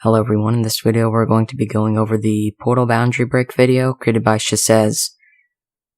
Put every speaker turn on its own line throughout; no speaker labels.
Hello everyone, in this video we're going to be going over the portal boundary break video created by Shesez.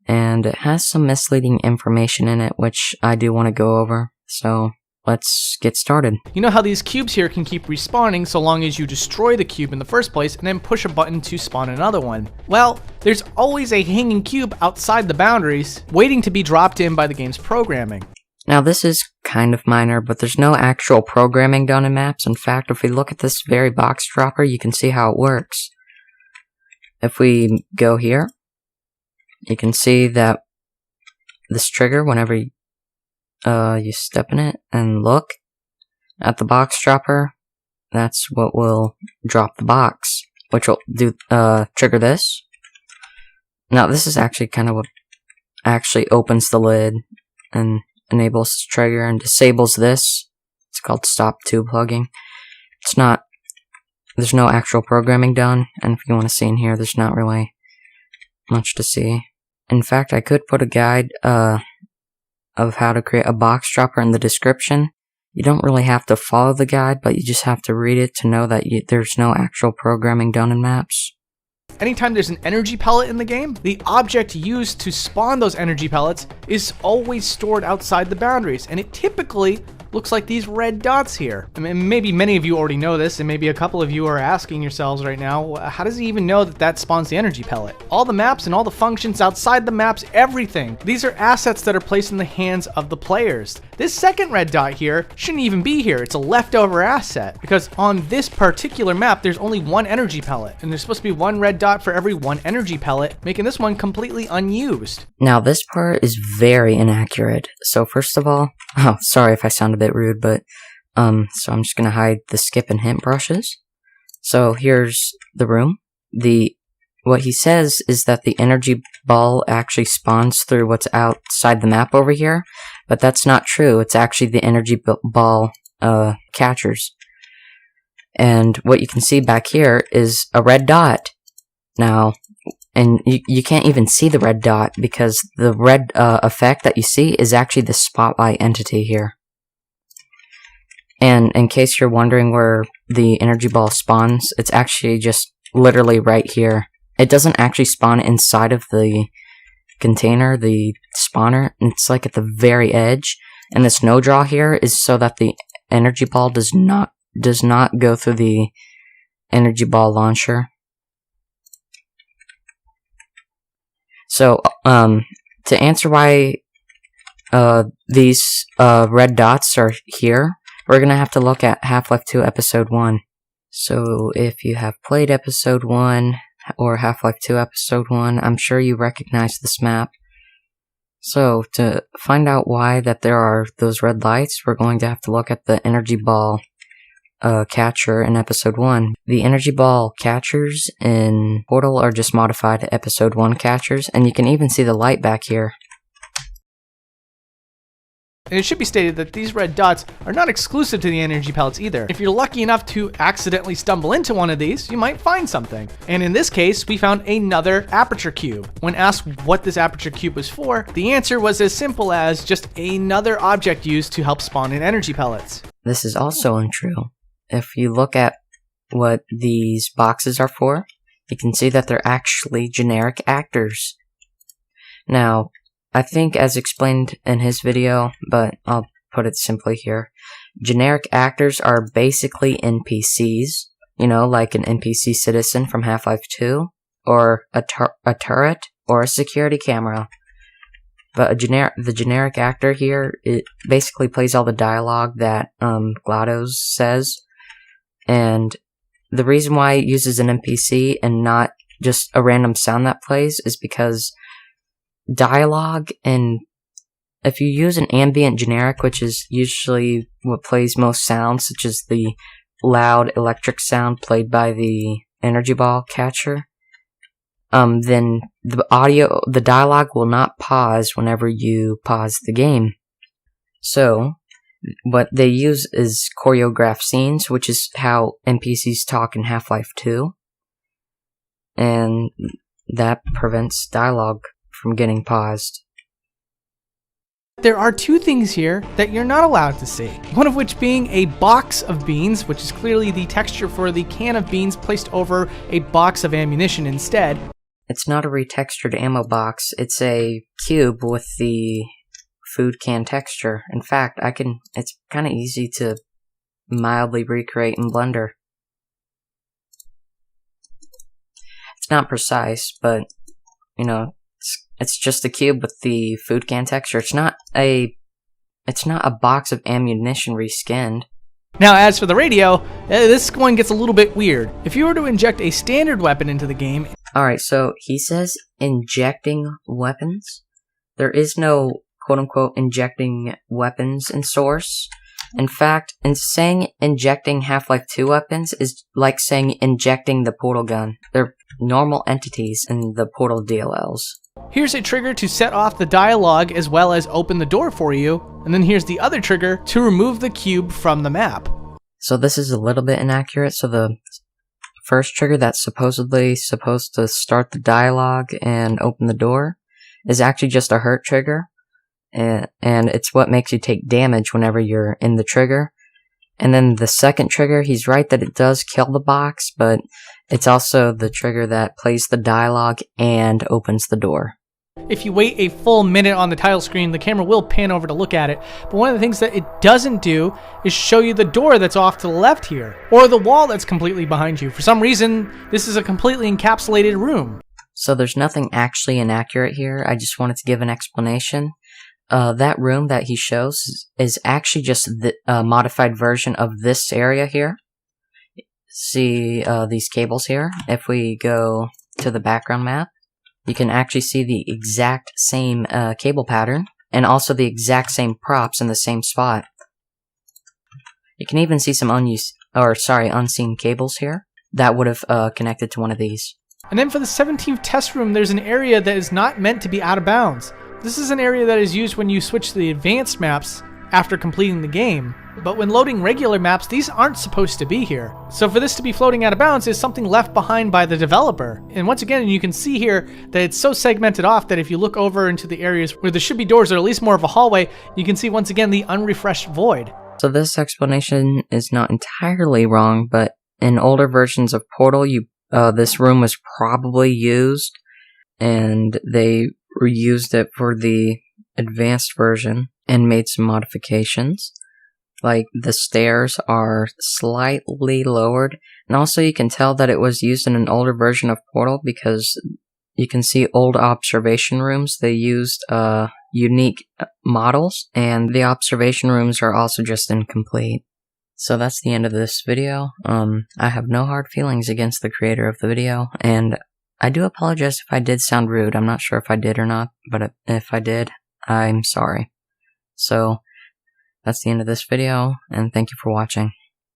And it has some misleading information in it which I do want to go over, so let's get started.
You know how these cubes here can keep respawning so long as you destroy the cube in the first place and then push a button to spawn another one? Well, there's always a hanging cube outside the boundaries waiting to be dropped in by the game's programming.
Now this is kind of minor, but there's no actual programming done in maps. In fact, if we look at this very box dropper, you can see how it works. If we go here, you can see that this trigger, whenever you step in it and look at the box dropper, that's what will drop the box, which will do trigger this. Now this is actually kind of what actually opens the lid and enables this trigger and disables this. It's called stop tube plugging. There's no actual programming done, and if you want to see in here, there's not really much to see. In fact, I could put a guide of how to create a box dropper in the description. You don't really have to follow the guide, but you just have to read it to know that there's no actual programming done in maps.
Anytime there's an energy pellet in the game, the object used to spawn those energy pellets is always stored outside the boundaries, and it typically looks like these red dots here. I mean, maybe many of you already know this, and maybe a couple of you are asking yourselves right now, how does he even know that that spawns the energy pellet? All the maps and all the functions outside the maps, everything. These are assets that are placed in the hands of the players. This second red dot here shouldn't even be here. It's a leftover asset, because on this particular map, there's only one energy pellet, and there's supposed to be one red dot for every one energy pellet, making this one completely unused.
Now this part is very inaccurate. So first of all, sorry if I sound a bit rude, but so I'm just gonna hide the skip and hint brushes. So here's the room. What he says is that the energy ball actually spawns through what's outside the map over here, but that's not true. It's actually the energy ball catchers. And what you can see back here is a red dot. Now, and you can't even see the red dot because the red effect that you see is actually the spotlight entity here. And in case you're wondering where the energy ball spawns, it's actually just literally right here. It doesn't actually spawn inside of the container, the spawner. It's like at the very edge. And this no draw here is so that the energy ball does not go through the energy ball launcher. So, to answer why these red dots are here, we're gonna have to look at Half-Life 2 Episode 1. So, if you have played Episode 1 or Half-Life 2 Episode 1, I'm sure you recognize this map. So, to find out why that there are those red lights, we're going to have to look at the energy ball catcher in Episode 1. The energy ball catchers in Portal are just modified Episode 1 catchers, and you can even see the light back here.
And it should be stated that these red dots are not exclusive to the energy pellets either. If you're lucky enough to accidentally stumble into one of these, you might find something. And in this case, we found another aperture cube. When asked what this aperture cube was for, the answer was as simple as just another object used to help spawn in energy pellets.
This is also untrue. If you look at what these boxes are for, you can see that they're actually generic actors. Now, I think as explained in his video, but I'll put it simply here, generic actors are basically NPCs, you know, like an NPC citizen from Half-Life 2, or a turret, or a security camera. But the generic actor here, it basically plays all the dialogue that GLaDOS says, and the reason why it uses an NPC and not just a random sound that plays is because dialogue, and if you use an ambient generic, which is usually what plays most sounds, such as the loud electric sound played by the energy ball catcher, then the dialogue will not pause whenever you pause the game. So what they use is choreographed scenes, which is how NPCs talk in Half-Life 2, and that prevents dialogue from getting paused.
There are two things here that you're not allowed to see. One of which being a box of beans, which is clearly the texture for the can of beans placed over a box of ammunition instead.
It's not a retextured ammo box, it's a cube with the food can texture. In fact, it's kind of easy to mildly recreate in Blender. It's not precise, but, you know, it's just a cube with the food can texture. It's not a box of ammunition reskinned.
Now, as for the radio, this one gets a little bit weird. If you were to inject a standard weapon into the game...
Alright, so he says injecting weapons. There is no quote-unquote injecting weapons in Source. In fact, in saying injecting Half-Life 2 weapons is like saying injecting the portal gun. They're normal entities in the Portal DLLs.
Here's a trigger to set off the dialogue as well as open the door for you, and then here's the other trigger to remove the cube from the map.
So this is a little bit inaccurate, so the first trigger that's supposedly supposed to start the dialogue and open the door is actually just a hurt trigger, and it's what makes you take damage whenever you're in the trigger. And then the second trigger, he's right that it does kill the box, but it's also the trigger that plays the dialogue and opens the door.
If you wait a full minute on the title screen, the camera will pan over to look at it, but one of the things that it doesn't do is show you the door that's off to the left here, or the wall that's completely behind you. For some reason, this is a completely encapsulated room.
So there's nothing actually inaccurate here, I just wanted to give an explanation. That room that he shows is actually just the modified version of this area here. See these cables here? If we go to the background map, you can actually see the exact same cable pattern, and also the exact same props in the same spot. You can even see some unseen cables here that would have connected to one of these.
And then for the 17th test room, there's an area that is not meant to be out of bounds. This is an area that is used when you switch to the advanced maps after completing the game, but when loading regular maps, these aren't supposed to be here. So for this to be floating out of bounds is something left behind by the developer. And once again, you can see here that it's so segmented off that if you look over into the areas where there should be doors, or at least more of a hallway, you can see once again the unrefreshed void.
So this explanation is not entirely wrong, but in older versions of Portal, this room was probably used, and they reused it for the advanced version and made some modifications. Like, the stairs are slightly lowered, and also you can tell that it was used in an older version of Portal because you can see old observation rooms. They used unique models, and the observation rooms are also just incomplete. So that's the end of this video. I have no hard feelings against the creator of the video, and I do apologize if I did sound rude. I'm not sure if I did or not, but if I did, I'm sorry. So, that's the end of this video, and thank you for watching.